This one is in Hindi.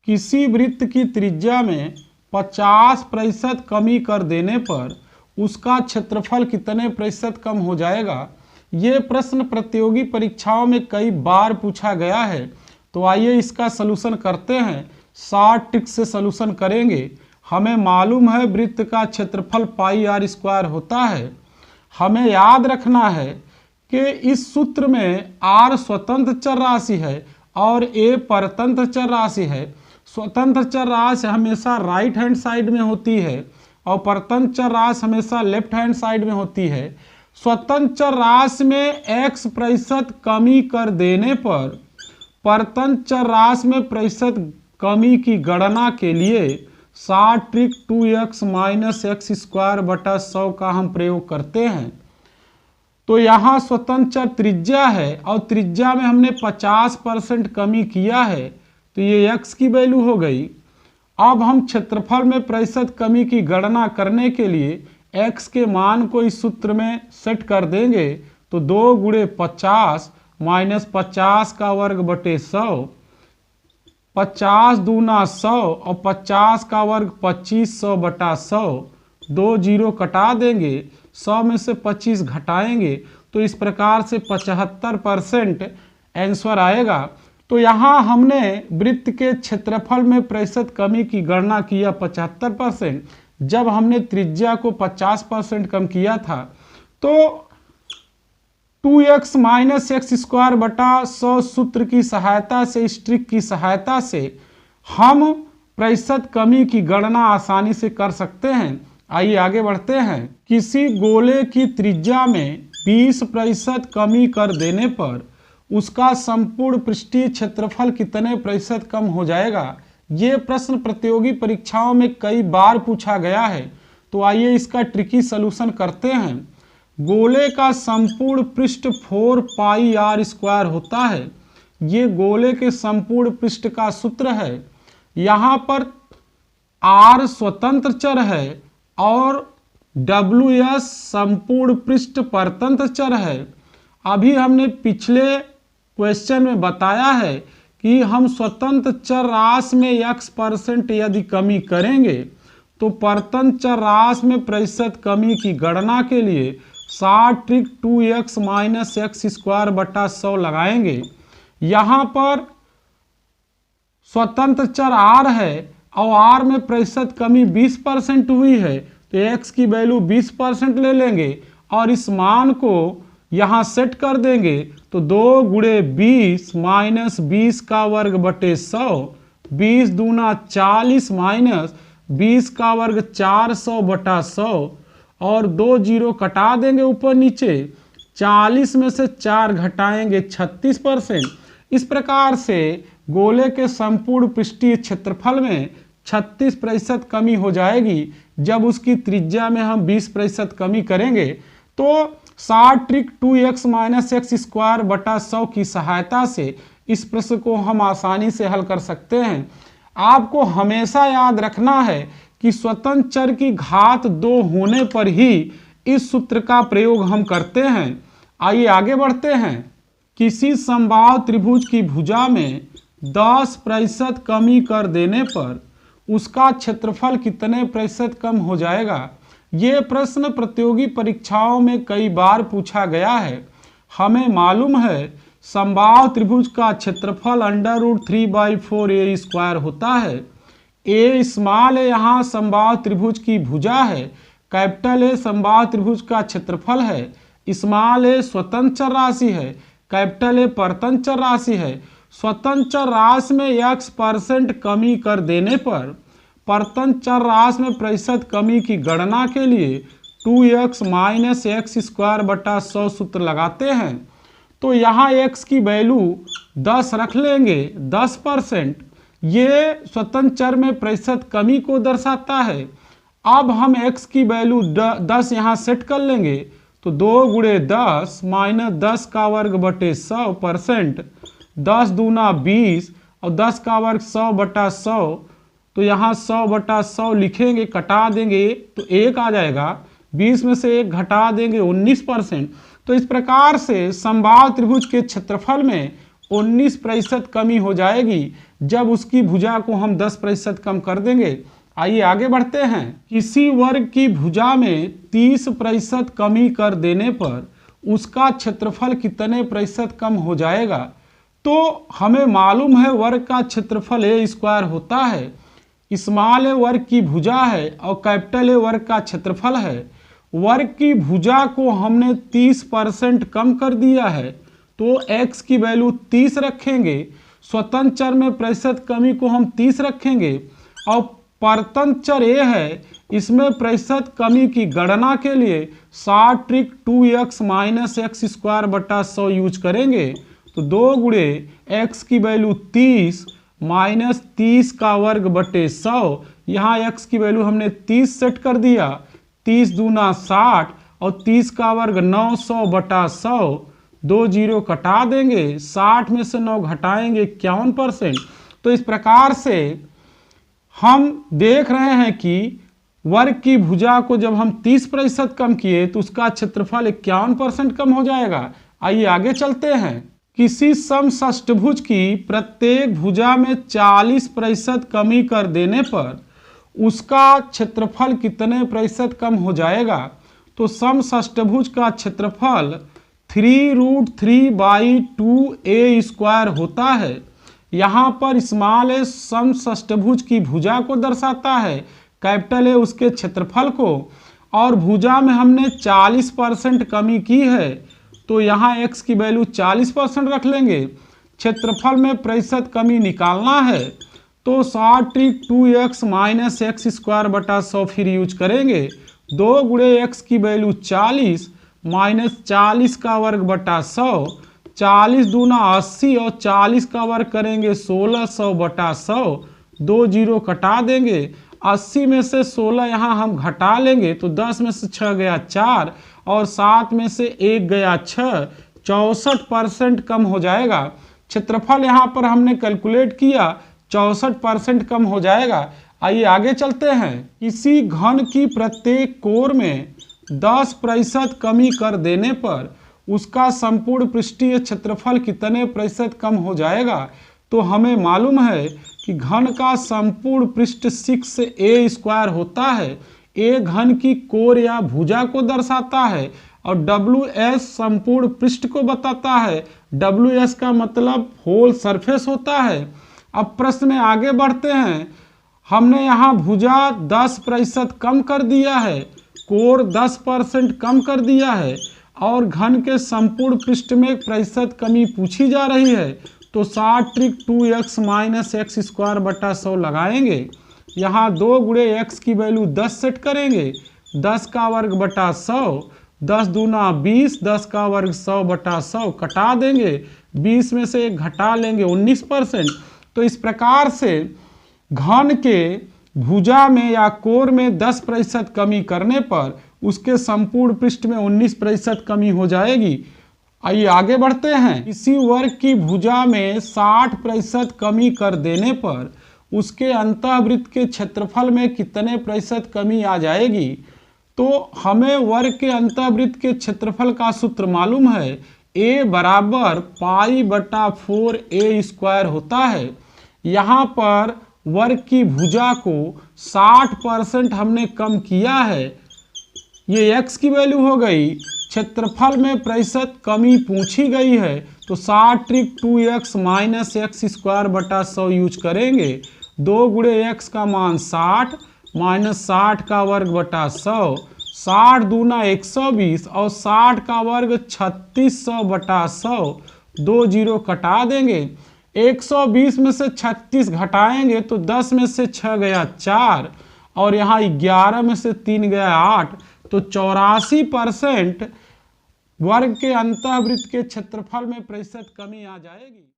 किसी वृत्त की त्रिज्या में 50% कमी कर देने पर उसका क्षेत्रफल कितने प्रतिशत कम हो जाएगा। ये प्रश्न प्रतियोगी परीक्षाओं में कई बार पूछा गया है। तो आइए इसका सलूशन करते हैं। शॉर्ट ट्रिक से सलूशन करेंगे। हमें मालूम है वृत्त का क्षेत्रफल पाई आर स्क्वायर होता है। हमें याद रखना है कि इस सूत्र में आर स्वतंत्र चर राशि है और ए परतंत्र चर राशि है। स्वतंत्र चर राशि हमेशा राइट हैंड साइड में होती है और परतंत्र चर राशि हमेशा लेफ्ट हैंड साइड में होती है। स्वतंत्र चर राशि में x% कमी कर देने पर परतंत्र चर राशि में प्रतिशत कमी की गणना के लिए शॉर्ट ट्रिक 2x - x² बटा 100 का हम प्रयोग करते हैं। तो यहाँ स्वतंत्र चर त्रिज्या है और त्रिज्या में हमने 50% कमी किया है, तो ये x की वैल्यू हो गई। अब हम क्षेत्रफल में प्रतिशत कमी की गणना करने के लिए x के मान को इस सूत्र में सेट कर देंगे। तो 2 गुणे 50 माइनस 50 का वर्ग बटे 100, 50 दूना 100 और 50 का वर्ग 2500 बटा 100। 2 जीरो कटा देंगे, 100 में से 25 घटाएंगे तो इस प्रकार से 75% आंसर आएगा। तो यहाँ हमने वृत्त के क्षेत्रफल में प्रतिशत कमी की गणना किया 75%, जब हमने त्रिज्या को 50% कम किया था। तो 2x - x² बटा 100 सूत्र की सहायता से, इस ट्रिक की सहायता से हम प्रतिशत कमी की गणना आसानी से कर सकते हैं। आइए आगे बढ़ते हैं। किसी गोले की त्रिज्या में 20% कमी कर देने पर उसका संपूर्ण पृष्ठीय क्षेत्रफल कितने प्रतिशत कम हो जाएगा। ये प्रश्न प्रतियोगी परीक्षाओं में कई बार पूछा गया है। तो आइए इसका ट्रिकी सलूशन करते हैं। गोले का संपूर्ण पृष्ठ 4 पाई आर स्क्वायर होता है। ये गोले के संपूर्ण पृष्ठ का सूत्र है। यहाँ पर आर स्वतंत्र चर है और WS संपूर्ण पृष्ठ परतंत्र चर है। अभी हमने पिछले क्वेश्चन में बताया है कि हम स्वतंत्र चर राशि में x% यदि कमी करेंगे तो परतंत्र चर राशि में प्रतिशत कमी की गणना के लिए शॉर्ट ट्रिक 2x - x² बटा 100 लगाएंगे। यहाँ पर स्वतंत्र चर r है और r में प्रतिशत कमी 20% हुई है, तो x की वैल्यू 20% ले लेंगे और इस मान को यहाँ सेट कर देंगे। तो 2 गुणे 20 माइनस 20 का वर्ग बटे 100, 20 दूना 40 माइनस 20 का वर्ग 400 बटा 100 और 2 जीरो कटा देंगे ऊपर नीचे, 40 में से 4 घटाएंगे 36%। इस प्रकार से गोले के संपूर्ण पृष्ठीय क्षेत्रफल में 36% कमी हो जाएगी जब उसकी त्रिज्या में हम 20% कमी करेंगे। तो शॉर्ट ट्रिक 2x - x² बटा 100 की सहायता से इस प्रश्न को हम आसानी से हल कर सकते हैं। आपको हमेशा याद रखना है कि स्वतंत्र चर की घात 2 होने पर ही इस सूत्र का प्रयोग हम करते हैं। आइए आगे बढ़ते हैं। किसी समबाहु त्रिभुज की भुजा में 10% कमी कर देने पर उसका क्षेत्रफल कितने प्रतिशत कम हो जाएगा। ये प्रश्न प्रतियोगी परीक्षाओं में कई बार पूछा गया है। हमें मालूम है समबाहु त्रिभुज का क्षेत्रफल √3/4 a² होता है। ए स्मॉल ए यहाँ समबाहु त्रिभुज की भुजा है, कैपिटल ए समबाहु त्रिभुज का क्षेत्रफल है, स्मॉल ए स्वतंत्र चर राशि है, कैपिटल ए परतंत्र चर राशि है। स्वतंत्र चर राशि में x% कमी कर देने पर परतंत्र चर राशि में प्रतिशत कमी की गणना के लिए 2x - x² बटा 100 सूत्र लगाते हैं। तो यहाँ x की वैल्यू 10 रख लेंगे, 10%। ये स्वतंत्र चर में प्रतिशत कमी को दर्शाता है। अब हम x की वैल्यू 10 यहाँ सेट कर लेंगे। तो 2 गुणे 10 माइनस 10 का वर्ग बटे 100%, 10 दूना 20 और 10 का वर्ग 100 बटा 100। तो यहाँ 100 बटा 100 लिखेंगे, कटा देंगे तो 1 आ जाएगा, 20 में से 1 घटा देंगे 19%। तो इस प्रकार से समबाहु त्रिभुज के क्षेत्रफल में 19% कमी हो जाएगी जब उसकी भुजा को हम 10% कम कर देंगे। आइए आगे बढ़ते हैं। किसी वर्ग की भुजा में 30% कमी कर देने पर उसका क्षेत्रफल कितने प्रतिशत कम हो जाएगा? तो हमें मालूम है वर्ग का क्षेत्रफल ए स्क्वायर होता है। स्मॉल ए वर्ग की भुजा है और कैपिटल ए वर्ग का क्षेत्रफल है। वर्ग की भुजा को हमने 30% कम कर दिया है तो x की वैल्यू 30 रखेंगे। स्वतंत्र चर में प्रतिशत कमी को हम 30 रखेंगे और परतंत्र चर ए है, इसमें प्रतिशत कमी की गणना के लिए short trick 2x minus x square बटा 100 यूज करेंगे। तो 2 गुणे x की वैल्यू 30 माइनस 30 का वर्ग बटे 100। यहाँ x की वैल्यू हमने 30 सेट कर दिया। 30 दूना 60 और 30 का वर्ग 900 बटा 100। 2 जीरो कटा देंगे, 60 में से 9 घटाएंगे 51%। तो इस प्रकार से हम देख रहे हैं कि वर्ग की भुजा को जब हम 30% कम किए तो उसका क्षेत्रफल 51% कम हो जाएगा। आइए आगे चलते हैं। किसी समषष्टभुज की प्रत्येक भुजा में 40% कमी कर देने पर उसका क्षेत्रफल कितने प्रतिशत कम हो जाएगा? तो समषष्टभुज का क्षेत्रफल 3√3/2a² होता है। यहाँ पर स्मॉल ए समषष्टभुज की भुजा को दर्शाता है, कैपिटल ए उसके क्षेत्रफल को, और भुजा में हमने 40% कमी की है तो यहाँ x की वैल्यू 40% रख लेंगे। क्षेत्रफल में प्रतिशत कमी निकालना है तो short trick 2x minus x square बटा 100 फिर यूज करेंगे। 2 गुणे x की वैल्यू 40 माइनस 40 का वर्ग बटा 100। 40 दूना 80 और 40 का वर्ग करेंगे 1600 बटा 100। 2 जीरो कटा देंगे, 80 में से 16 यहाँ हम घटा लेंगे तो 10 में से 6 गया 4 और 7 में से 1 गया 6, 64% कम हो जाएगा। क्षेत्रफल यहाँ पर हमने कैलकुलेट किया, 64% कम हो जाएगा। आइए आगे चलते हैं। किसी घन की प्रत्येक कोर में 10% कमी कर देने पर उसका संपूर्ण पृष्ठीय क्षेत्रफल कितने प्रतिशत कम हो जाएगा? तो हमें मालूम है कि घन का संपूर्ण पृष्ठ 6a² होता है। a घन की कोर या भुजा को दर्शाता है और WS संपूर्ण पृष्ठ को बताता है। WS का मतलब होल सरफेस होता है। अब प्रश्न में आगे बढ़ते हैं। हमने यहाँ भुजा 10% कम कर दिया है, कोर 10% कम कर दिया है और घन के संपूर्ण पृष्ठ में प्रतिशत कमी पूछी जा रही है तो short trick 2x minus x square बटा 100 लगाएंगे। यहाँ 2 गुणे x की वैल्यू 10 सेट करेंगे। 10 का वर्ग बटा 100, 10 दूना 20, 10 का वर्ग 100 बटा 100 कटा देंगे, 20 में से 1 घटा लेंगे 19%। तो इस प्रकार से घन के भुजा में या कोर में 10% कमी करने पर उसके संपूर्ण पृष्ठ में 19% कमी हो जाएगी। आइए आगे बढ़ते हैं। किसी वर्ग की भुजा में 60% कमी कर देने पर उसके अंतःवृत्त के क्षेत्रफल में कितने प्रतिशत कमी आ जाएगी? तो हमें वर्ग के अंतःवृत्त के क्षेत्रफल का सूत्र मालूम है, a बराबर पाई बटा 4a² होता है। यहाँ पर वर्ग की भुजा को 60% हमने कम किया है, ये x की वैल्यू हो गई। क्षेत्रफल में प्रतिशत कमी पूछी गई है तो short trick 2x minus x square बटा 100 यूज करेंगे। 2 गुणे x का मान 60 माइनस 60 का वर्ग बटा 100। 60 दूना 120 और 60 का वर्ग 3600 बटा 100। 2 जीरो कटा देंगे, 120 में से 36 घटाएंगे तो 10 में से 6 गया 4 और यहाँ 11 में से 3 गया 8। तो 84% वर्ग के अंतःवृत्त के क्षेत्रफल में प्रतिशत कमी आ जाएगी।